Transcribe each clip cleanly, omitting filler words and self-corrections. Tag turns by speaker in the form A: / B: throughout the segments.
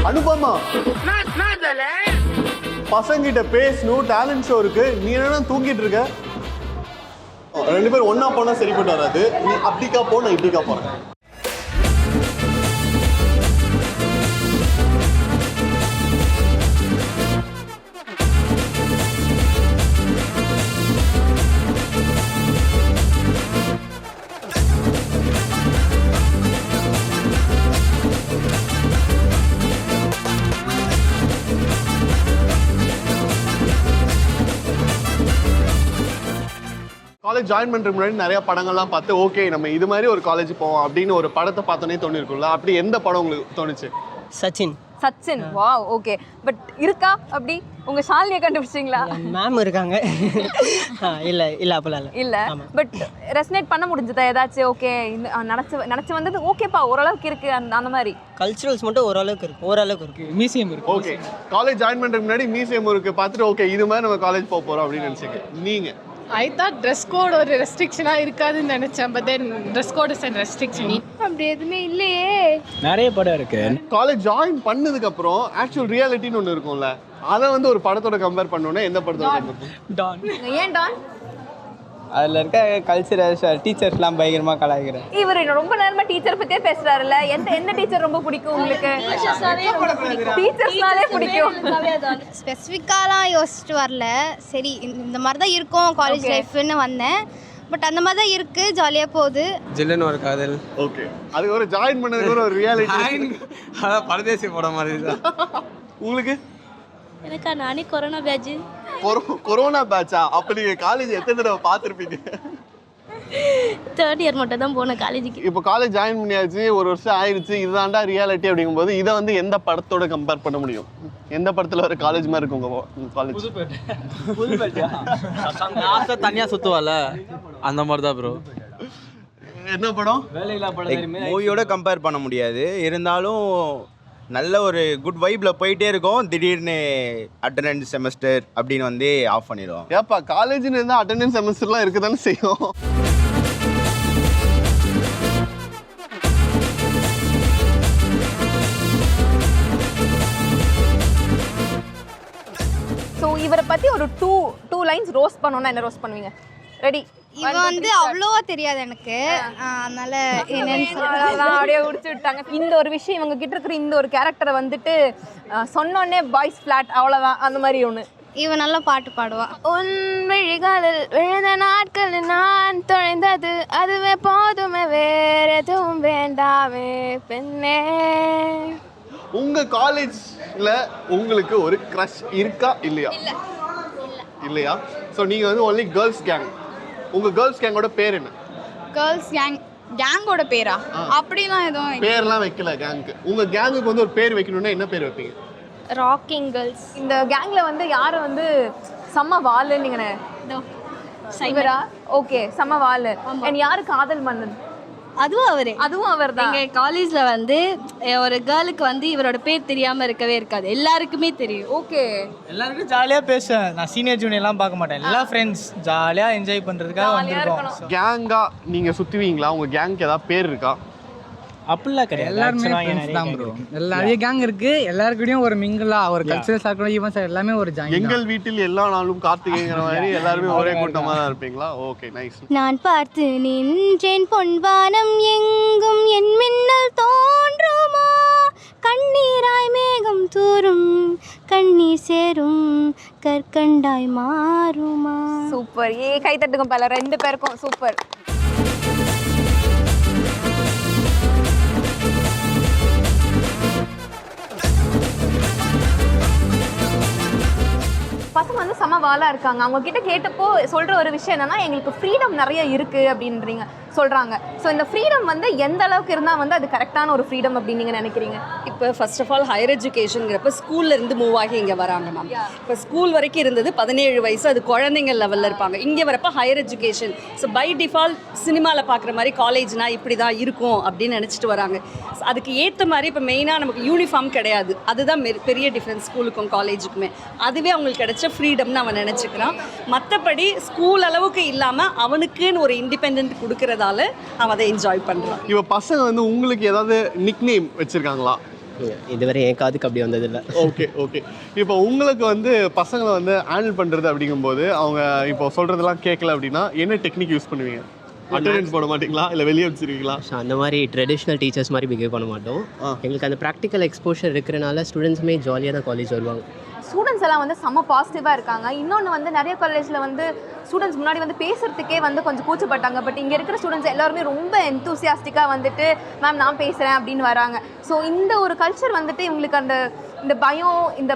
A: அனுபமா பசங்கிட்ட பேசணும், talent show இருக்கு, நீ என்ன தூங்கிட்டு இருக்க? ரெண்டு பேரும் ஒன்னா போனா சரிப்பட்டு வராது. நீ அப்படிக்கா போ, நான் இப்படிக்கா போறேன். காலேஜ் ஜாயின் பண்ணுறதுக்கு முன்னாடி நிறைய படங்கள்லாம் பார்த்து ஓகே நம்ம இது மாதிரி ஒரு காலேஜ் போவோம் அப்படின்னு ஒரு படத்தை பார்த்தோன்னே தோணிருக்கும்ல, அப்படி எந்த படம் உங்களுக்கு தோணுச்சு?
B: Sachin wow okay. பட் இருக்கா அப்படி உங்க ஷாலினியை கண்டுபிடிச்சிங்களா?
C: மேம் இருக்காங்க. இல்ல அப்பலாம்
B: இல்ல. பட் ரெசனேட் பண்ண முடிஞ்சதா ஏதாச்சும்? ஓகே நினைச்சு வந்தது ஓகேப்பா ஓரளவுக்கு இருக்கு அந்த மாதிரி.
C: கல்ச்சுரல்ஸ் மட்டும் ஓரளவுக்கு இருக்கு.
D: மியூசியம் இருக்கு.
A: ஓகே, காலேஜ் ஜாயின் பண்ணுறதுக்கு முன்னாடி மியூசியம் இருக்கு பார்த்துட்டு ஓகே இது மாதிரி நம்ம காலேஜ் போக போகிறோம் அப்படின்னு நினச்சிங்க நீங்க?
E: I thought dress code ஒரு ரெஸ்ட்ரிக்ஷனாக இருக்காதுன்னு நினச்சேன். But then dress code is and restriction. அப்படி எதுவுமே இல்லையே.
D: நிறைய படம் இருக்கு.
A: காலேஜ் ஜாயின் பண்ணதுக்கு அப்புறம் ஆக்சுவல் ரியாலிட்டின்னு ஒன்று இருக்கும்ல, அதை வந்து ஒரு படத்தோட கம்பேர் பண்ணோன்னா எந்த படத்தோட கம்பேர்?
D: டான்.
B: ஏன் டான்?
F: அதில் இருக்க கல்ச்சரல்ஸ் டீச்சர்ஸ்லாம் பயங்கரமாக கலாய்க்கிறேன்.
B: இவர் ரொம்ப நேரமா டீச்சர் பத்தியே பேசுறாருல்ல. எந்த டீச்சர் ரொம்ப பிடிக்கும் உங்களுக்கு? டீச்சர்ஸ்னாலே பிடிக்கும்.
G: ஸ்பெசிஃபிக்காலாம் யோசிச்சுட்டு வரல. சரி இந்த மாதிரி தான் இருக்கும் காலேஜ் லைஃப்னு வந்தேன். பட் அந்த மாதிரி தான் இருக்கு, ஜாலியாக போகுது.
F: ஜில்லுன்னு ஒரு காதல்.
A: ஓகே, அது ஒரு ஜாயின் பண்ணதுக்கு ஒரு ரியாலிட்டி.
F: அதான் பரதேசி படம் மாதிரி தான்.
A: உங்களுக்கு?
H: எனக்கா நானே கொரோனா பேட்ச்.
A: கொரோனா பேட்சா? அப்ப நீங்க காலேஜ் எத்தனை தடவை பார்த்துருப்பீங்க?
H: தேர்ட் இயர் மட்டும் தான் போனேன் காலேஜுக்கு.
A: இப்போ காலேஜ் ஜாயின் பண்ணியாச்சு, ஒரு வருஷம் ஆயிடுச்சு, இதுதான்டா ரியாலிட்டி அப்படிங்கும்போது இதை வந்து எந்த படத்தோட கம்பேர் பண்ண முடியும்? எந்த படத்துல ஒரு காலேஜ் மாதிரி இருக்கும் உங்க காலேஜ்?
F: லாஸ்ட்டாக தனியாக சுற்றுவால அந்த மாதிரி தான் ப்ரோ.
A: என்ன படம்?
F: மூவியோட கம்பேர் பண்ண முடியாது, இருந்தாலும் நல்ல ஒரு குட் வைப்ல போயிட்டே இருக்கும். திடீர்னு அட்டெண்டன்ஸ் செமஸ்டர் அப்படின்னு வந்து ஆஃப் பண்ணிடுவோம்.
A: ஏப்பா காலேஜ்னு இருந்தால் அட்டெண்டன்ஸ் செமஸ்டர்லாம் இருக்க தானே செய்யும்.
B: ஸோ இவரை பத்தி ஒரு டூ லைன்ஸ் ரோஸ்ட் பண்ணோன்னா என்ன ரோஸ்ட் பண்ணுவீங்க? ரெடி?
G: இவன் வந்து அவ்வளோவா தெரியாது எனக்கு, அதனால என்னன்னு
B: அப்படியே உடிச்சு விட்டாங்க. இந்த ஒரு விஷயம் இவங்க கிட்ட இருக்கிற இந்த ஒரு கேரக்டரை வந்துட்டு சொன்னோடனே பாய்ஸ் ஃபிளாட் அவ்வளோதான் அந்த மாதிரி ஒன்று.
G: இவன் நல்லா பாட்டு பாடுவா.
H: உன் விழிகளில் விழுந்த நாட்கள் நான் தொலைந்தது அதுவே போதுமே, வேற எதுவும் வேண்டாமே பெண்ணே.
A: உங்க காலேஜ்ல உங்களுக்கு ஒரு க்ரஷ் இருக்கா இல்லையா? இல்லையா? ஸோ நீங்க வந்து ஒன்லி கேர்ள்ஸ் கேங். உங்க கேர்ள்ஸ் கேங்கோட பேர் என்ன?
E: கேர்ள்ஸ் கேங்கோட பேரா? அப்படிலாம் எதுவும்
A: பேர்லாம் வைக்கல கேங்க்கு. உங்க கேங்குக்கு வந்து ஒரு பேர் வைக்கணும்னா என்ன பேர் வைப்பீங்க?
H: Rocking girls.
B: இந்த கேங்ல வந்து யாரு வந்து செம்ம வாலு? நீங்க இவரா? ஓகே, செம்ம வாலு. அண்ட் யாரு காதல் மன்னன்? அதுவும் அவர் தான்.
H: எங்கள் காலேஜில் வந்து ஒரு கேர்ளுக்கு வந்து இவரோட பேர் தெரியாமல் இருக்கவே இருக்காது, எல்லாருக்குமே தெரியும்.
B: ஓகே,
D: எல்லாருக்கும் ஜாலியாக பேசுவேன். நான் சீனியர் ஜூனியர்லாம் பார்க்க மாட்டேன். எல்லா ஃப்ரெண்ட்ஸ் ஜாலியாக என்ஜாய் பண்ணுறதுக்காக வந்திருக்கோம்.
A: கேங்கா நீங்க சுத்துவீங்களா? உங்க கேங்க்கு ஏதாவது பேர் இருக்கா?
D: அப்படிலாம் கிடையாது. எல்லாருமே ஃப்ரெண்ட்ஸ் தான் ப்ரோ. நிறைய கேங் இருக்கு. எல்லாருக்கூடயும் ஒரு மிங்கிளா ஒரு கல்ச்சரல் சர்க்கிள் ஈவென்ட்ஸ் எல்லாமே ஒரு ஜாயின்.
A: எங்கள் வீட்டில் எல்லா நாளும் கார்த்திகைங்கிற மாதிரி எல்லாருமே ஒரே கூட்டமாக தான் இருப்பீங்களா? Okay, nice.
G: நான் பார்த்து நின்றேன் பொன்வானம் எங்கும் என் மின்னல் தோன்றுமா, கண்ணீராய் மேகம் தூரும் கண்ணீர் சேரும் கற்கண்டாய் மாறுமா.
B: சூப்பர். கை தட்டுங்க பல ரெண்டு பேருக்கும். சூப்பர். பசங்க வந்து செம வாலா இருக்காங்க. அவங்க கிட்ட கேட்டப்போ சொல்ற ஒரு விஷயம் என்னன்னா, எங்களுக்கு ஃப்ரீடம் நிறைய இருக்கு அப்படின்றீங்க சொல்றாங்க. ஸோ இந்த ஃப்ரீடம் வந்து எந்த அளவுக்கு இருந்தால் வந்து அது கரெக்டான ஒரு ஃப்ரீடம் அப்படின்னு நீங்கள் நினைக்கிறீங்க?
I: இப்போ ஃபர்ஸ்ட் ஆஃப் ஆல் ஹையர் எஜுகேஷனுங்கிறப்ப ஸ்கூல்ல இருந்து மூவ் ஆகி இங்கே வராங்க மேம். இப்போ ஸ்கூல் வரைக்கும் இருந்தது 17 வயசு, அது குழந்தைங்க லெவலில் இருப்பாங்க. இங்கே வரப்போ higher education. So by default சினிமாவில் பார்க்குற மாதிரி காலேஜ்னால் இப்படி தான் இருக்கும் அப்படின்னு நினச்சிட்டு வராங்க. அதுக்கு ஏற்ற மாதிரி இப்போ மெயினாக நமக்கு யூனிஃபார்ம் கிடையாது. அதுதான் பெரிய டிஃப்ரென்ஸ் ஸ்கூலுக்கும் காலேஜுக்குமே. அதுவே அவங்களுக்கு கிடைச்ச ஃப்ரீடம்னு அவன் நினச்சிக்கிறான். மற்றபடி ஸ்கூல் அளவுக்கு இல்லாமல் அவனுக்குன்னு ஒரு இண்டிபெண்ட் கொடுக்கறதால அவன் அதை என்ஜாய் பண்ணுறான்.
A: இப்போ பசங்க வந்து உங்களுக்கு ஏதாவது நிக் நேம் வச்சுருக்காங்களா?
C: இதுவரை என் காதுக்கு அப்படி வந்ததில்லை.
A: Okay okay. இப்போ உங்களுக்கு வந்து பசங்களை வந்து ஹேண்டில் பண்ணுறது அப்படிங்கும்போது அவங்க இப்போ சொல்கிறதெல்லாம் கேட்கல அப்படின்னா என்ன டெக்னிக் யூஸ் பண்ணுவீங்க? அட்டெண்டன்ஸ் போட மாட்டீங்களா இல்லை வெளியே வச்சுருவீங்களா?
C: ஸோ அந்த மாதிரி ட்ரெடிஷ்னல் டீச்சர்ஸ் மாதிரி பிஹேவ் பண்ண மாட்டோம். எங்களுக்கு அந்த ப்ராக்டிக்கல் எக்ஸ்போஷர் இருக்கிறனால ஸ்டூடெண்ட்ஸுமே ஜாலியாக தான் காலேஜ் வருவாங்க.
B: ஸ்டூடெண்ட்ஸ் எல்லாம் வந்து செம்ம பாசிட்டிவாக இருக்காங்க. இன்னொன்று வந்து நிறைய காலேஜில் வந்து ஸ்டூடெண்ட்ஸ் முன்னாடி வந்து பேசுகிறதுக்கே வந்து கொஞ்சம் கூச்சப்பட்டாங்க. பட் இங்கே இருக்கிற ஸ்டூடெண்ட்ஸ் எல்லாருமே ரொம்ப எந்தூசியாஸ்டிக்காக வந்துட்டு மேம் நான் பேசுகிறேன் அப்படின்னு வராங்க. ஸோ இந்த ஒரு கல்ச்சர் வந்துட்டு இவங்களுக்கு அந்த இந்த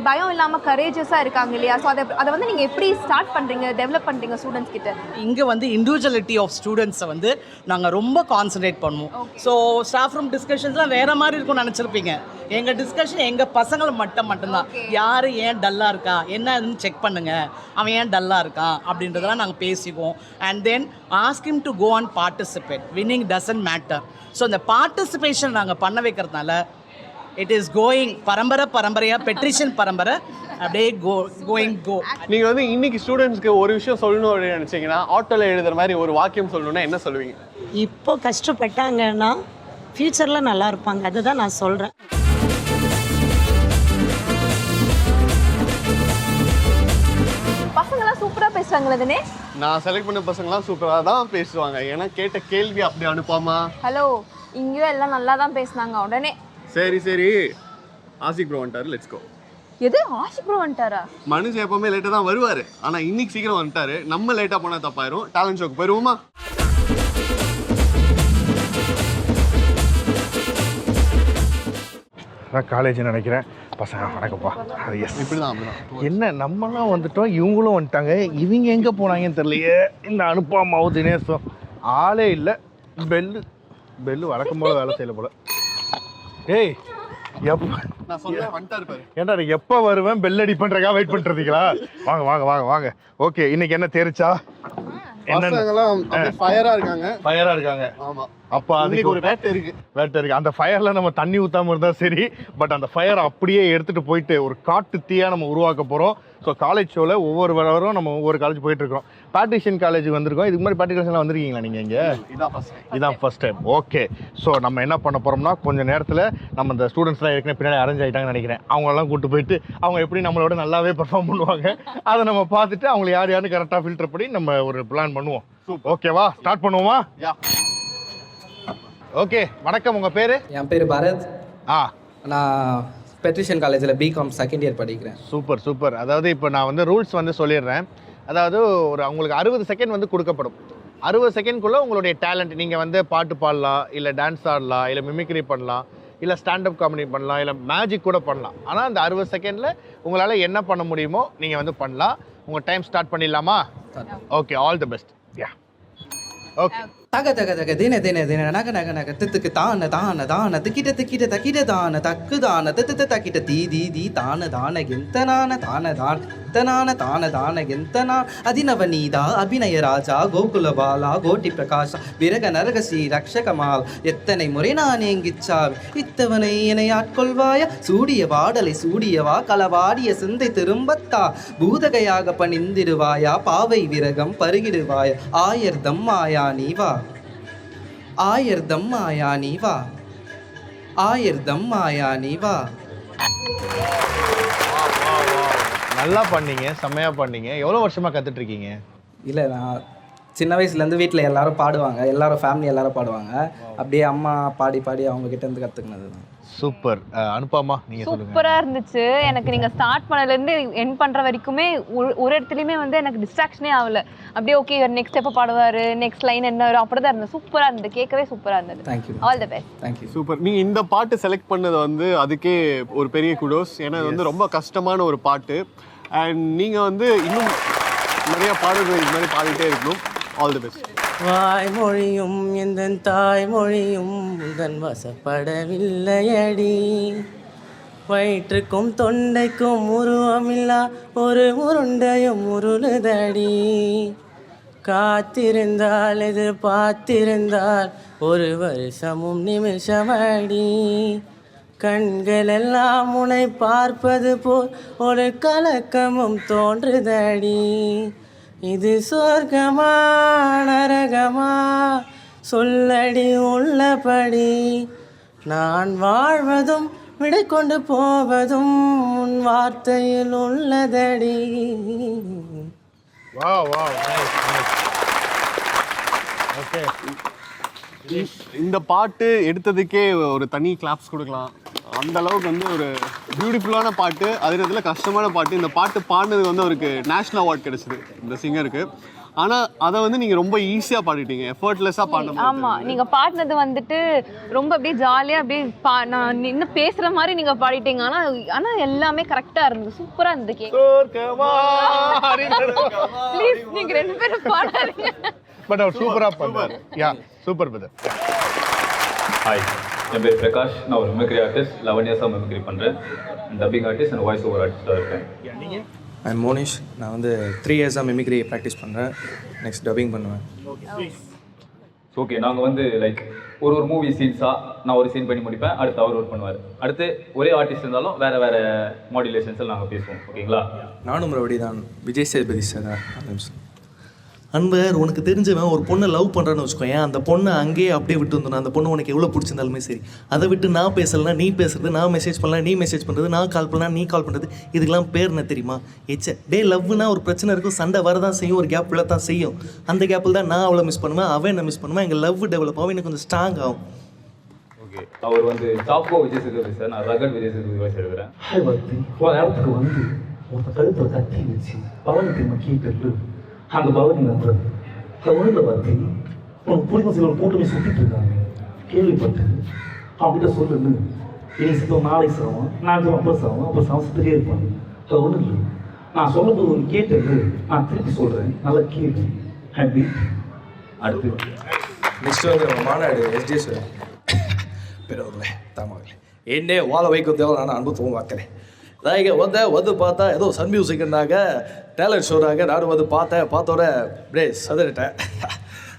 B: பயம் இல்லாமல் கரேஜஸாக இருக்காங்க இல்லையா? ஸோ அதை வந்து நீங்கள் எப்படி ஸ்டார்ட் பண்ணுறீங்க, டெவலப் பண்ணுறீங்க ஸ்டூடெண்ட்ஸ் கிட்ட?
J: இங்கே வந்து இண்டிவிஜுவலிட்டி ஆஃப் ஸ்டூடெண்ட்ஸை வந்து நாங்கள் ரொம்ப கான்சன்ட்ரேட் பண்ணுவோம். ஸோ ஸ்டாஃப் ரூம் டிஸ்கஷன்ஸ்லாம் வேறு மாதிரி இருக்கும்னு நினச்சிருப்பீங்க. எங்கள் டிஸ்கஷன் எங்கள் பசங்களை மட்டும்தான். யார் ஏன் டல்லாக இருக்கா, என்னன்னு செக் பண்ணுங்கள், அவன் ஏன் டல்லாக இருக்கான் அப்படின்றதெல்லாம் நாங்கள் பேசிக்குவோம். And then ask him to go and participate. Winning doesn't matter. So இந்த பார்ட்டிசிபேஷன் நாங்கள் பண்ண வைக்கிறதுனால இட் இஸ் கோயிங் பரம்பரையாக பெட்ரிஷன் பரம்பரை அப்படியே கோ.
A: நீங்கள் வந்து இன்னைக்கு ஸ்டூடெண்ட்ஸ்க்கு ஒரு விஷயம் சொல்லணும் அப்படின்னு நினச்சிங்கன்னா ஆட்டோவில் எழுதுகிற மாதிரி ஒரு வாக்கியம் சொல்லணும்னா என்ன சொல்லுவீங்க?
K: இப்போ கஷ்டப்பட்டாங்கன்னா ஃப்யூச்சரில் நல்லா இருப்பாங்க, அதுதான் நான் சொல்கிறேன்.
B: பசங்களாம் சூப்பராக பேசுகிறாங்களே தானே?
A: நான் செலக்ட் பண்ண பசங்களாம் சூப்பராக தான் பேசுவாங்க. ஏன்னா கேட்ட கேள்வி அப்படி அனுப்பாமா?
B: ஹலோ, இங்கேயும் எல்லாம் நல்லா தான் பேசுனாங்க உடனே.
A: சரி ஆசிக் ப்ரோ வந்துட்டாரு, லெட்ஸ் கோ.
B: எது ஆஷிக் ப்ரோ வந்துட்டாரா?
A: மனுஷன் எப்பவுமே லேட்டாக தான் வருவார். ஆனால் இன்னைக்கு சீக்கிரம் வந்துட்டாரு. நம்ம லேட்டாக போனால் தப்பாயிரும். டேலண்ட் ஷோக்கு போயிடுவோமா?
L: நான் காலேஜ் நினைக்கிறேன். பசங்க வணக்கம்ப்பா. அது எஸ்
A: இப்படிதான்
L: என்ன நம்மலாம் வந்துட்டோம், இவங்களும் வந்துட்டாங்க. இவங்க எங்கே போனாங்கன்னு தெரியலையே. இந்த அனுப்பாமாவும் தினேஷும் ஆளே இல்லை. பெல்லு வழக்கம் போல வேலை செய்யல போல. ஏய் எப்போ
A: நான் சொல்றேன் வந்துட்டாரு பாரு.
L: ஏன்டா எப்போ வருவேன் பெல் அடி பண்ணுறக்கா வெயிட் பண்ணுறதுங்களா? வாங்க. ஓகே, இன்னைக்கு என்ன தெரிச்சா?
A: பசங்கலாம் அப்படியே ஃபயரா இருக்காங்க. ஆமா.
L: அப்போ அதுக்கு
A: ஒரு வேட்டை இருக்கு.
L: அந்த ஃபயர்ல நம்ம தண்ணி ஊத்தாம இருந்தா சரி. பட் அந்த ஃபயர் அப்படியே எடுத்துட்டு போயிட்டு ஒரு காட்டு தீயா நம்ம உருவாக்க போறோம். ஸோ காலேஜ் ஷோவில் ஒவ்வொரு வாரம் நம்ம ஒவ்வொரு காலேஜ் போயிட்டு இருக்கோம். பேட்ரிஷியன் காலேஜுக்கு வந்திருக்கோம். இதுக்கு மாதிரி பேட்ரிஷன்லாம் வந்திருக்கீங்களா நீங்கள்? இங்கே இதான் ஃபர்ஸ்ட் டைம். ஓகே, ஸோ நம்ம என்ன பண்ண போகிறோம்னா கொஞ்சம் நேரத்தில் நம்ம இந்த ஸ்டூடெண்ட்ஸ்லாம் ஏற்கனவே பின்னாடி அரேஞ்ச் ஆகிட்டாங்கன்னு நினைக்கிறேன். அவங்களெல்லாம் கூப்பிட்டு போயிட்டு அவங்க எப்படி நம்மளோட நல்லாவே பெர்ஃபார்ம் பண்ணுவாங்க அதை நம்ம பார்த்துட்டு அவங்களை யாருன்னு கரெக்டாக ஃபில்டர் பண்ணி நம்ம ஒரு பிளான் பண்ணுவோம். ஓகேவா? ஸ்டார்ட் பண்ணுவோமா? ஓகே, வணக்கம். உங்கள் பேர்?
M: என் பேர் பரத். நான் பெட்ரிஷியன் காலேஜில் பிகாம் செகண்ட் இயர் படிக்கிறேன்.
L: சூப்பர். அதாவது இப்போ நான் வந்து ரூல்ஸ் வந்து சொல்லிடுறேன். அதாவது உங்களுக்கு 60 செகண்ட் வந்து கொடுக்கப்படும். 60 செகண்ட்குள்ளே உங்களுடைய டேலண்ட், நீங்கள் வந்து பாட்டு பாடலாம், இல்லை டான்ஸ் ஆடலாம், இல்லை மிமிக்ரி பண்ணலாம், இல்லை ஸ்டாண்டப் காமெடி பண்ணலாம், இல்லை மேஜிக் கூட பண்ணலாம். ஆனால் அந்த 60 செகண்டில் உங்களால் என்ன பண்ண முடியுமோ நீங்கள் வந்து பண்ணலாம். உங்கள் டைம் ஸ்டார்ட் பண்ணிடலாமா? Okay, all the best. Okay.
M: தக தக தக தின தின தின நக நக நக தித்துக்கு தான தான தான திக்கிட்ட திக்கிட்ட தக்கிட்ட தான தக்கு தான தித்து தக்கிட்ட தீ தீ தீ தான தான எந்தனான தான தான் தனான தான தான எந்தனா அதினவனீதா அபிநய ராஜா கோகுல பாலா கோட்டி பிரகாஷா விரக நரக ஸ்ரீ ரக்ஷகமால் எத்தனை முறை நான் எங்கிச்சார் இத்தவனை என்னை ஆட்கொள்வாயா சூடிய வாடலை சூடியவா களவாடிய சிந்தை திரும்பத்தா பூதகையாக பணிந்திடுவாயா பாவை விரகம் பருகிடுவாயா ஆயர்தம் மாயா நீவா ஆயர்தம் மாயா நீவா ஆயர்தம் மாயா நீவா.
L: நல்லா பண்ணீங்க, செம்மையாக பண்ணீங்க. எவ்வளோ வருஷமாக கற்றுட்டு இருக்கீங்க?
M: இல்லை, நான் சின்ன வயசுலேருந்து வீட்டில் எல்லாரும் பாடுவாங்க, எல்லாரும் ஃபேமிலி எல்லாரும் பாடுவாங்க. அப்படியே அம்மா பாடி அவங்ககிட்ட இருந்து கற்றுக்கினது தான்.
L: சூப்பர். அனுப்பாமா, நீங்கள் சொல்லுங்கள்.
B: சூப்பராக இருந்துச்சு. எனக்கு நீங்கள் ஸ்டார்ட் பண்ணலேருந்து என் பண்ணுற வரைக்குமே ஒரு இடத்துலையுமே வந்து எனக்கு டிஸ்ட்ராக்ஷனே ஆகலை. அப்படியே ஓகே இவர் நெக்ஸ்ட் எப்போ பாடுவார், நெக்ஸ்ட் லைன் என்ன வரும், அப்படி தான் இருந்தது. சூப்பராக இருந்தது, கேட்கவே சூப்பராக இருந்தது.
M: Thank you.
B: All the best.
M: Thank you.
A: Super. நீங்கள் இந்த பாட்டு செலக்ட் பண்ணது வந்து அதுக்கே ஒரு பெரிய குடோஸ். ஏன்னா இது வந்து ரொம்ப கஷ்டமான ஒரு பாட்டு. அண்ட் நீங்கள் வந்து இன்னும் நிறைய பாடல்கள் இது மாதிரி பாடிட்டே இருக்கணும். All the best.
C: வாய்மொழியும் எந்த தாய்மொழியும் உதன் வசப்படவில்லையடி, வயிற்றுக்கும் தொண்டைக்கும் உருவமில்லா ஒரு உருண்டையும் உருளுதடி, காத்திருந்தால் எதிர்பார்த்திருந்தால் ஒரு வருஷமும் நிமிஷமடி, கண்களெல்லாம் உன்னை பார்ப்பது போல் ஒரு கலக்கமும் தோன்றுதடி, இது சொர்க்கமா நரகமா சொல்லடி உள்ளபடி, நான் வாழ்வதும்
N: விடை கொண்டு போவதும் உன் வார்த்தையில் உள்ளதடி.
A: இந்த பாட்டு எடுத்ததுக்கே ஒரு தனி கிளாப்ஸ் கொடுக்கலாம். அந்த அளவுக்கு வந்து ஒரு பியூட்டிஃபுல்லான பாட்டு, அதே நேரத்தில் கஷ்டமான பாட்டு. இந்த பாட்டு பாடினது வந்து அவருக்கு நேஷ்னல் அவார்ட் கிடைச்சிது இந்த சிங்கருக்கு. ஆனால் அதை வந்து நீங்கள் ரொம்ப ஈஸியாக பாடிட்டீங்க, எஃபர்ட்லெஸ்ஸாக பாடின.
B: ஆமாம், நீங்கள் பாடினது வந்துட்டு ரொம்ப அப்படியே ஜாலியாக அப்படியே நான் இன்னும் பேசுகிற மாதிரி நீங்கள் பாடிட்டீங்க. ஆனால் எல்லாமே கரெக்டாக இருந்தது, சூப்பராக இருந்தது. ப்ளீஸ் நீங்கள் 2 பேரும் பாடாதீங்க.
L: பட் அவர் சூப்பராக பண்ணார். யா, சூப்பர் பிரதர்.
O: ஹாய், என் பேர் பிரகாஷ். நான் ஒரு மிமிக்ரி ஆர்டிஸ்ட். 11 இயர்ஸாக மிமிக்ரி பண்ணுறேன். Dubbing artist and voice over ஆர்டிஸ்டாக இருக்கேன்.
P: I am Monish. நான் வந்து 3 இயர்ஸாக மிமிக்ரி ப்ராக்டிஸ் பண்ணுறேன். நெக்ஸ்ட் டப்பிங் பண்ணுவேன்.
O: ஓகே, நாங்கள் வந்து லைக் ஒரு மூவி சீன்ஸாக நான் ஒரு சீன் பண்ணி முடிப்பேன், அடுத்து அவர் ஒர்க் பண்ணுவார். அடுத்து ஒரே ஆர்டிஸ்ட் இருந்தாலும் வேறு வேறு மாடுலேஷன்ஸில் நாங்கள் பேசுவோம். ஓகேங்களா?
P: நானும் மறுபடி தான் விஜய் சேதுபதி சார்.
Q: அன்பர், உனக்கு தெரிஞ்சவன் ஒரு பொண்ணை லவ் பண்ணுறான்னு வச்சுக்கோயேன், அந்த பொண்ணை அங்கேயே அப்படியே விட்டு வந்துடும். அந்த பொண்ணு உனக்கு எவ்வளோ பிடிச்சிருந்தாலுமே சரி, அதை விட்டு நான் பேசலைனா நீ பேசுறது, நான் மெசேஜ் பண்ணலாம் நீ மெசேஜ் பண்ணுறது, நான் கால் பண்ணலாம் நீ கால் பண்ணுறது, இதுக்கெல்லாம் பேர் என்ன தெரியுமா? டே லவ்னா ஒரு பிரச்சனை இருக்கும், சண்டை வரதான் செய்யும், ஒரு கேப் விழ தான் செய்யும். அந்த கேப்பில் தான் நான் அவளை மிஸ் பண்ணுவேன், அவன் என்ன மிஸ் பண்ணுவேன், எங்கள் லவ் டெவலப் ஆகும், எனக்கு கொஞ்சம் ஸ்ட்ராங் ஆகும்.
O: ஓகே, அவர் வந்து சாக்கோ விஜய் சேதுபதி சார், நான் ரகட் விஜய் சேதுபதி வாய்ஸ் எடுக்கிறேன்.
R: ஒரு இடத்துக்கு வந்து ஒரு கழுத்தில் கட்டி வச்சு பவனுக்கு மக்கள் அந்த பவனி நம்புறது ஒன்றுல பார்த்து உனக்கு பிடிக்கும் சில கூட்டமே சுற்றிட்டு இருக்காங்க கேள்விப்பட்டு அவங்ககிட்ட சொல்லுன்னு இன்னைக்கு சித்தம் நாளைக்கு சாவும், நாளைக்கு அப்புறம் சாவும், அப்புறம் சமசத்துலேயே இருப்பாங்க. அது ஒன்றும் இல்லை, நான் சொல்லும்போது ஒரு கேட்டது நான் திருப்பி சொல்கிறேன், நல்லா கேட்டு ஹாப்பி.
O: அடுத்து
P: நெக்ஸ்ட் வந்து மாநாடு எஸ்டிஎஸ் பெரியவர்களே தாமர்களே என்னே வாழ வைக்க தேவை நான் அன்பு தூங்க பார்க்குறேன். நான் இங்கே வந்து பார்த்தா ஏதோ சன் மியூசிக்னாங்க டேலண்ட் ஷோராங்க. நானும் வந்து பார்த்தோட பிரே சதுரிட்டேன்.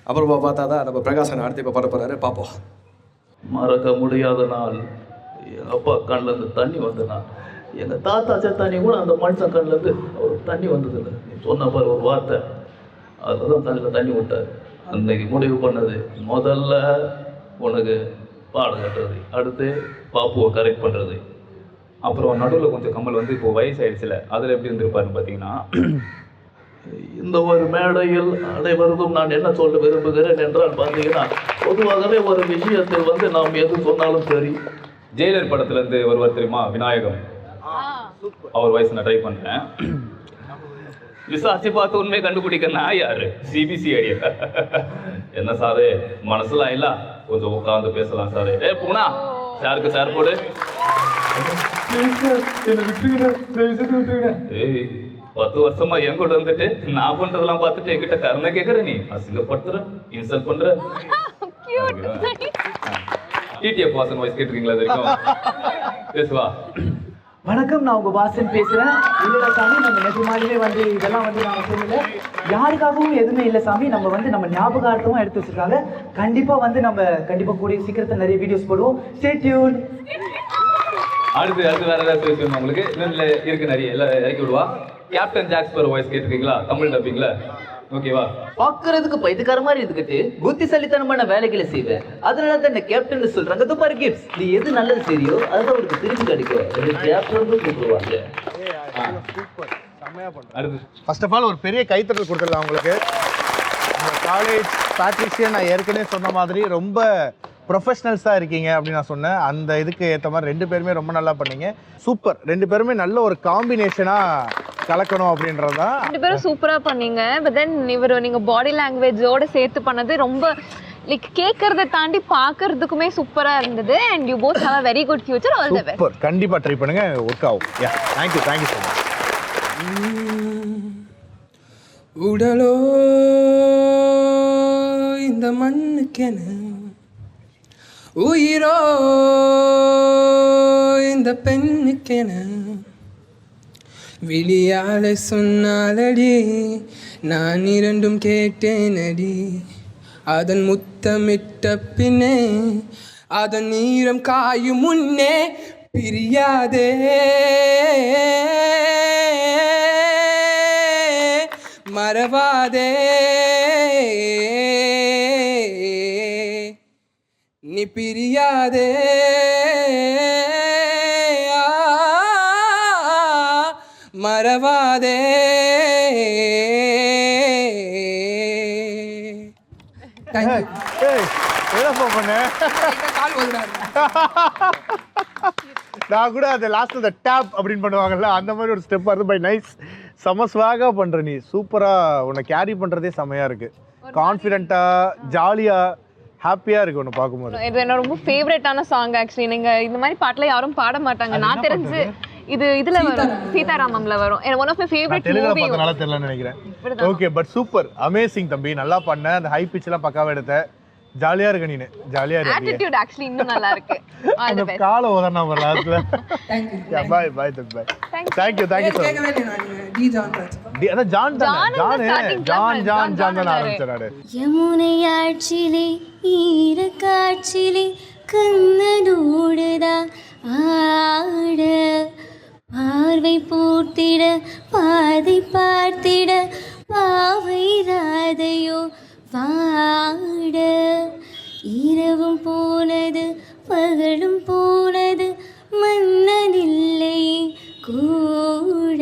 P: அப்புறமா பார்த்தா தான் நம்ம பிரகாசன் அடுத்து இப்போ பாட போகிறாரு, பார்ப்போம்.
R: மறக்க முடியாத நாள், எங்கள் அப்பா கண்ணிலேருந்து தண்ணி வந்த நாள், எங்கள் தாத்தா தண்ணி கூட அந்த மனுஷன் கண்ணிலேருந்து ஒரு தண்ணி வந்ததில்லை. நீ சொன்ன பாரு ஒரு வார்த்தை, அதுதான் தலையில் தண்ணி விட்டார். அன்னைக்கு முடிவு பண்ணது, முதல்ல உனக்கு பாடம் கட்டுறது, அடுத்து பாப்புவை கரெக்ட் பண்ணுறது.
O: அப்புறம் நடுவில் கொஞ்சம் கமல் வந்து இப்போ வயசாயிடுச்சுல, அதில் எப்படி இருந்திருப்பாருன்னு பார்த்தீங்கன்னா,
R: இந்த ஒரு மேடையில் அனைவருக்கும் நான் என்ன சொல்ல விரும்புகிறேன் என்றால் பார்த்தீங்கன்னா, பொதுவாகவே ஒரு விஷயத்தை வந்து நாம் எது சொன்னாலும் சரி.
O: ஜெயிலர் படத்துலேருந்து ஒருவர் தெரியுமா, விநாயகம், அவர் வயசு நான் ட்ரை பண்ணுறேன். விசாரிச்சு பார்த்து உண்மையை கண்டுபிடிக்க நான் யாரு, சிபிசிஐடி. என்ன சாரு மனசுலாம் இல்லை, கொஞ்சம் உட்காந்து பேசலாம் சாரு. பூனா சாருக்கு சார் போடு. ஏய், 10 வருஷமா என் கூட வந்துட்டு நான் பண்றதெல்லாம் பார்த்துட்டு என்கிட்ட கருணை கேட்கற, நீ அசிங்கப்படுத்துற, இன்சல்ட் பண்ற. டிடிஎஃப் வாசன் வாய்ஸ் கேட்டிருக்கீங்களா? வரைக்கும் பேசுவா.
S: வணக்கம், நான் உங்கள் வாசன் பேசுகிறேன். இல்லை சாமி, நம்ம நிஜமாலுமே வந்து இதெல்லாம் வந்து நான் சொல்லலை, யாருக்காகவும் எதுவுமே இல்லை சாமி. நம்ம வந்து நம்ம ஞாபகார்த்தமும் எடுத்து வச்சுருக்காங்க. கண்டிப்பாக வந்து நம்ம கண்டிப்பாக கூடிய சீக்கிரத்தில் நிறைய வீடியோஸ் போடுவோம். Stay tune.
O: அடுத்து வேற ஏதாவது பேசணும் உங்களுக்கு? இன்னும் இருக்கு நிறைய, எல்லாம் இறக்கி விடுவா. கேப்டன் ஜாக்ஸ்பர் வாய்ஸ் கேட்டிருக்கீங்களா? தமிழ் டப்பிங்ல. ஓகேவா?
T: பார்க்கறதுக்கு பைத்தியக்கார மாதிரி இருந்துக்கிட்டு புத்திசாலித்தனமான வேலைகளை செய்வேன். அதனால தான் என்ன கேப்டன் சொல்றாங்க. அது பாரு கிப்ஸ், நீ எது நல்லது சரியோ அதுதான் அவருக்கு திருப்பி கிடைக்கும். கேப்டன் கூப்பிடுவாங்க.
L: ஃபர்ஸ்ட் ஆஃப் ஆல் ஒரு பெரிய கைத்தட்டல் கொடுத்துடலாம் உங்களுக்கு. காலேஜ் பேட்ரிஷியன் நான் ஏற்கனவே சொன்ன மாதிரி ரொம்ப ப்ரொஃபஷனல்ஸாக இருக்கீங்க அப்படின்னு நான் சொன்னேன். அந்த இதுக்கு ஏற்ற மாதிரி 2 பேருமே ரொம்ப நல்லா பண்ணீங்க. சூப்பர். 2 பேருமே நல்ல ஒரு காம்பினேஷனாக கலக்கணும் அப்படின்றது தான்.
B: 2 பேரும் சூப்பராக பண்ணீங்க. பட் தென் நீங்கள் பாடி லாங்குவேஜோடு சேர்த்து பண்ணது ரொம்ப லைக் கேட்கறத தாண்டி பார்க்கறதுக்குமே சூப்பராக இருந்தது. And you both have a very good future. All the best.
L: Super. கண்டிப்பாக ட்ரை பண்ணுங்க, ஒர்க் ஆகும். யா, தேங்க்யூ ஸோ மச்.
N: உடலோ இந்த மண்ணுக்கென, உயிரோ இந்த பெண்ணுக்கென, விழியால சொன்னாலடி நான் 2ம் கேட்டேனடி. அதன் முத்தமிட்ட பின்னே அதன் நீரம் காயும் முன்னே பிரியாதே மறவாதே நீ பிரியாதே மறவாதே.
L: நான் கூட அந்த லாஸ்ட் அந்த டேப் அப்படின்னு பண்ணுவாங்கல்ல அந்த மாதிரி ஒரு ஸ்டெப் வருது. பை நைஸ், செம ஸ்வாகா பண்ற நீ. சூப்பரா உன்னை கேரி பண்றதே செமையா இருக்கு. கான்ஃபிடென்ட்டா, ஜாலியா, ஹாப்பியா இருக்கு உன்னை பார்க்கும்போது.
B: இது என்னோட ரொம்ப ஃபேவரட்டான சாங் ஆக்சுவலி. நீங்க இந்த மாதிரி பாட்டுல யாரும் பாட மாட்டாங்க. நான் தெரிஞ்சு இதுல வரும், சீதாராமம்ல வரும். One of my favourite movie.
L: பார்த்தனால தெரியலன்னு நினைக்கிறேன். ஓகே, பட் சூப்பர், அமேசிங் தம்பி, நல்லா பண்ண. அந்த ஹை பிட்ச் எல்லாம் பக்காவா எடுத்த. ஜாலியா இருக்க நீ, ஜாலியா இருக்கு.
B: ஆட்டிட்யூட் ஆக்சுவலி இன்னும் நல்லா இருக்கு. All the best.
L: கால ஓதனா வரலாத்துல. பை பை தம்பி. Thank you
N: கேக்கவே இல்ல நான் டி ஜான் ராஜ்.
L: அத ஜான் தான் ஆரம்பிச்சாரு.
G: யமுனை ஆட்சிலே ஈர காட்சிலே கண்ணனோடுதான் ஆட பார்வை பூத்திட பாதை பார்த்திட பாவை ராதையோ வாட. இரவும் போனது பகலும் போனது மன்னனில்லை கூட.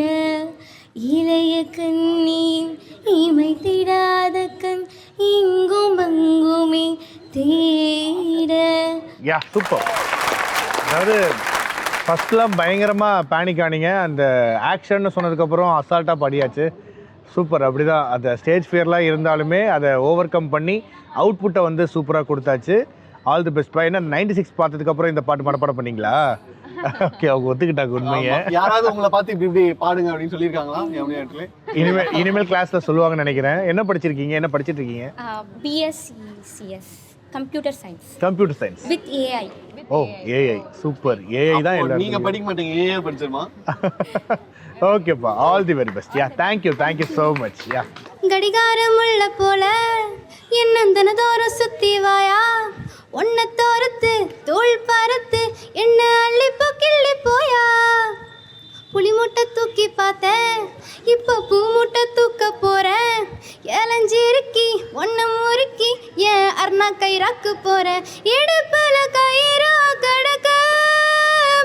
G: இளைய கண்ணியின் இமைத்திடாத கண் இங்கும் அங்குமே தேட.
L: யா சூப்பர். அதாவது ஃபர்ஸ்ட்லாம் பயங்கரமாக பேனிக் ஆனீங்க. அந்த ஆக்ஷன்னு சொன்னதுக்கப்புறம் அசால்ட்டாக படியாச்சு. சூப்பர். அப்படி தான் அந்த ஸ்டேஜ் ஃபியர்லாம் இருந்தாலுமே அதை ஓவர் கம் பண்ணி அவுட்புட்டை வந்து சூப்பராக கொடுத்தாச்சு. All the best. ஏன்னா 96 பார்த்ததுக்கப்புறம் இந்த பாட்டு மனப்பாடம் பண்ணீங்களா? ஓகே, அவங்க ஒத்துக்கிட்டாங்க உண்மையை.
A: யாராவது உங்களை பார்த்து இப்படி பாடுங்க அப்படின்னு சொல்லியிருக்காங்களா?
L: இனிமேல் கிளாஸில் சொல்லுவாங்கன்னு நினைக்கிறேன். என்ன படிச்சிருக்கீங்க, என்ன படிச்சிட்டு இருக்கீங்க?
G: BSc CS computer science.
L: Computer science
G: with AI.
L: Oh, AI super. AI தான் எல்லாரும்.
A: நீங்க படிக்க மாட்டீங்க, ஏஐ படிச்சிருமா?
L: ஓகேப்பா, all the very best. Yeah, thank you so much. Yeah.
G: கடிகாரம் உள்ள போல என்னந்தனதோறும் சுத்தி வாயா. ஒன்ன தோறுத்து தோள் பறத்து என்ன அள்ளிப்போ கிள்ளி போயா. புளி மூட்டை தூக்கி பார்த்தேன், இப்போ பூ மூட்டை தூக்க போறேன். ஏலஞ்சிருக்கி ஒன்ன முறுக்கி ஏன் அர்ணா கயிறாக்கு போறேன். இடுப்புல கயிறா கடக்க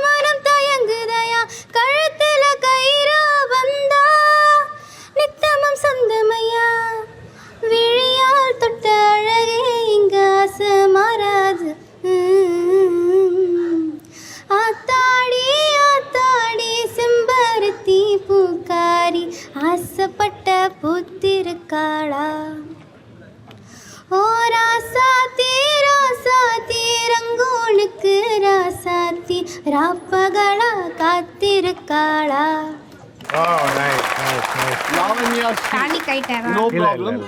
G: மனம் தயங்குதயா. கழுத்துல கயிறா வந்தா நித்தமும் சொந்தமையா. விழியால் தொட்ட அழகே இங்க ஆசை மாறாது. ஆத்தாடி ஆத்தாடி செம்பருத்தி பூக்காரி ஆசைப்பட்ட பூத்திருக்காளா. ஓ ராசாத்தி ராசாத்தி ரங்கோனுக்கு ராசாத்தி ராப்பகளா காத்திருக்காளா.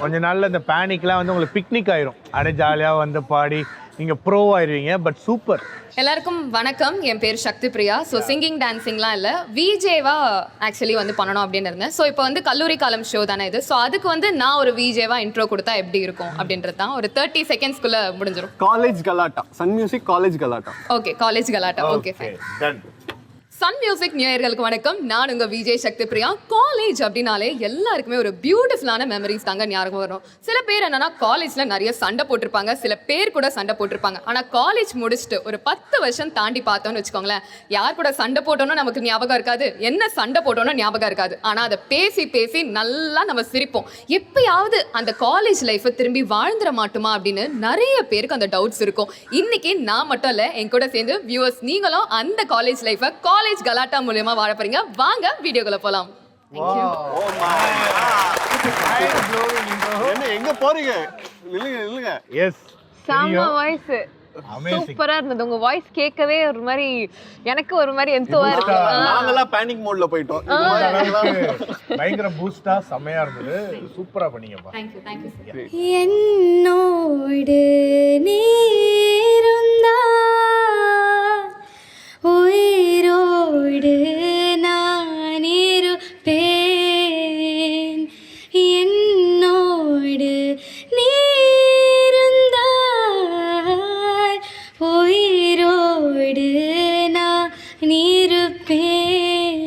L: கொஞ்ச நாள்ல இந்த பேனிக்லாம் வந்து உங்களுக்கு பிக்னிக் ஆயிரும். அப்படியே ஜாலியா வந்து பாடி நீங்க ப்ரோ ஆயிருவீங்க. But super.
U: எல்லாருக்கும் வணக்கம். என் பேர் சக்தி பிரியா. ஸோ சிங்கிங் டான்ஸிங்லாம் இல்லை, விஜேவா ஆக்சுவலி வந்து பண்ணணும் அப்படின்னு இருந்தேன். ஸோ இப்போ வந்து கல்லூரி காலம் ஷோ தானே இது. ஸோ அதுக்கு வந்து நான் ஒரு விஜேவா இன்ட்ரோ கொடுத்தா எப்படி இருக்கும் அப்படின்றது தான். ஒரு 30 செகண்ட்ஸ்குள்ளே முடிஞ்சிடும்.
A: காலேஜ் கலாட்டா, சன் மியூசிக் காலேஜ் கலாட்டா.
U: ஓகே, காலேஜ் கலாட்டா. Okay fine. சன் மியூசிக் நேயர்களுக்கு வணக்கம். நான் உங்கள் விஜய் சக்தி பிரியா. காலேஜ் அப்படின்னாலே எல்லாருக்குமே ஒரு பியூட்டிஃபுல்லான மெமரிஸ் தாங்க ஞாபகம் வரும். சில பேர் என்னன்னா காலேஜில் நிறைய சண்டை போட்டிருப்பாங்க, சில பேர் கூட சண்டை போட்டிருப்பாங்க. ஆனால் காலேஜ் முடிச்சுட்டு ஒரு 10 வருஷம் தாண்டி பார்த்தோன்னு வச்சுக்கோங்களேன், யார் கூட சண்டை போட்டோன்னு நமக்கு ஞாபகம் இருக்காது, என்ன சண்டை போட்டோன்னு ஞாபகம் இருக்காது. ஆனால் அதை பேசி பேசி நல்லா நம்ம சிரிப்போம். எப்பயாவது அந்த காலேஜ் லைஃப்பை திரும்பி வாழ்ந்துட மாட்டோமா அப்படின்னு நிறைய பேருக்கு அந்த டவுட்ஸ் இருக்கும். இன்னைக்கு நான் மட்டும் இல்லை, என் கூட சேர்ந்து வியூவர்ஸ் நீங்களும் அந்த காலேஜ் லைஃப்பை காலேஜ் கலாட்டா மூலமா வாழ போறீங்க. வாங்க வீடியோக்குள்ள போலாம்.
A: எங்க போறீங்க? நில்லுங்க.
L: எஸ்,
B: செம்ம வாய்ஸ், சூப்பரா இருந்தது. உங்க வாய்ஸ் கேட்கவே ஒரு மாதிரி, எனக்கு ஒரு மாதிரி எந்தோவா இருக்கு.
A: நாங்கலாம் பேனிக் மோட்ல போயிட்டோம்.
L: பயங்கர பூஸ்டா செமையா இருந்தது. சூப்பரா பண்ணீங்கப்பா.
U: Thank you.
G: என்னோடு நீருந்தா உயிரோடு நான் இருப்பேன். என்னோடு நீருந்தால் உயிரோடு நான் இருப்பேன்.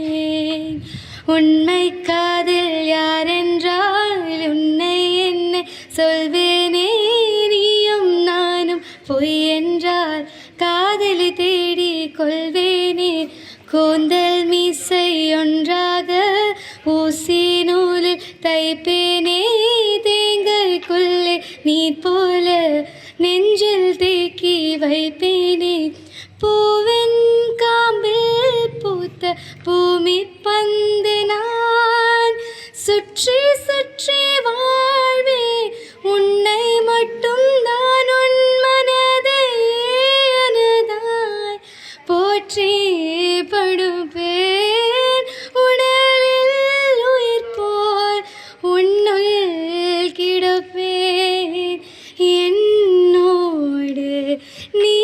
G: உண்மை காதல் யாரென்றால் உன்னை என்ன சொல்வேனே. நீயும் நானும் பொய் என்றால் காதலி தேடி கொள்வேனே. கூந்தல் மீசை ஒன்றாக
F: வைப்பேனே தேங்காய்க்குள்ளே நீர் போல நெஞ்சில் தேக்கி வைப்பேனே பூவின் காம்பில் பூத்த பூமி பந்து நான் சுற்றி சுற்றி வாழ்வே உன்னை மட்டும் தான் உன் மனதை எனதாய் போற்றி படுப்பேன் உடலில் உயிர் போல் உன்னுள் கிடப்பேன் என்னோடு நீ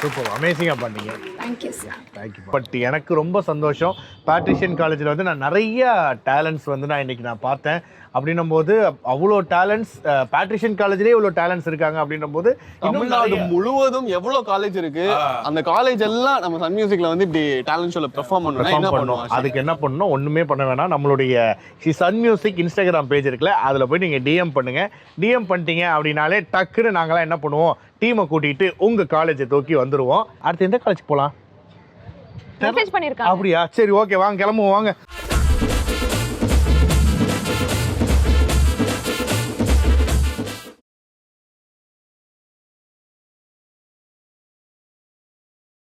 L: சூப்பர் அமேசிங்காக பண்ணீங்க.
F: Thank you sir.
L: தேங்க்யூ. பட் எனக்கு ரொம்ப சந்தோஷம், பேட்ரிஷியன் காலேஜில் வந்து நான் நிறைய டேலண்ட்ஸ் வந்து நான் இன்னைக்கு நான் பார்த்தேன். அப்படின்னும் போது அவ்வளோ டேலண்ட்ஸ் பேட்ரிஷியன் காலேஜ்லேயே இவ்வளோ டேலண்ட்ஸ் இருக்காங்க. அப்படின்னும் போது
A: தமிழ்நாடு முழுவதும் எவ்வளோ காலேஜ் இருக்கு, அந்த காலேஜ் எல்லாம் நம்ம சன் மியூசிக்ல வந்து இப்படி டேலண்ட் ஷோல பெர்ஃபார்ம் பண்ணணும்.
L: அதுக்கு என்ன பண்ணணும்? ஒன்றுமே பண்ண வேணாம். நம்மளுடைய சன் மியூசிக் இன்ஸ்டாகிராம் பேஜ் இருக்குல்ல, அதில் போய் நீங்கள் டிஎம் பண்ணுங்க. டிஎம் பண்ணிட்டீங்க அப்படின்னாலே டக்குன்னு நாங்களாம் என்ன பண்ணுவோம், டீமை கூட்டிகிட்டு உங்கள் காலேஜை தூக்கி வந்துடுவோம். அடுத்து எந்த காலேஜ் போகலாம்?
B: மெசேஜ் பண்ணிருக்காங்க.
L: அப்படியா? சரி, ஓகே, வாங்க கிளம்புவோம், வாங்க.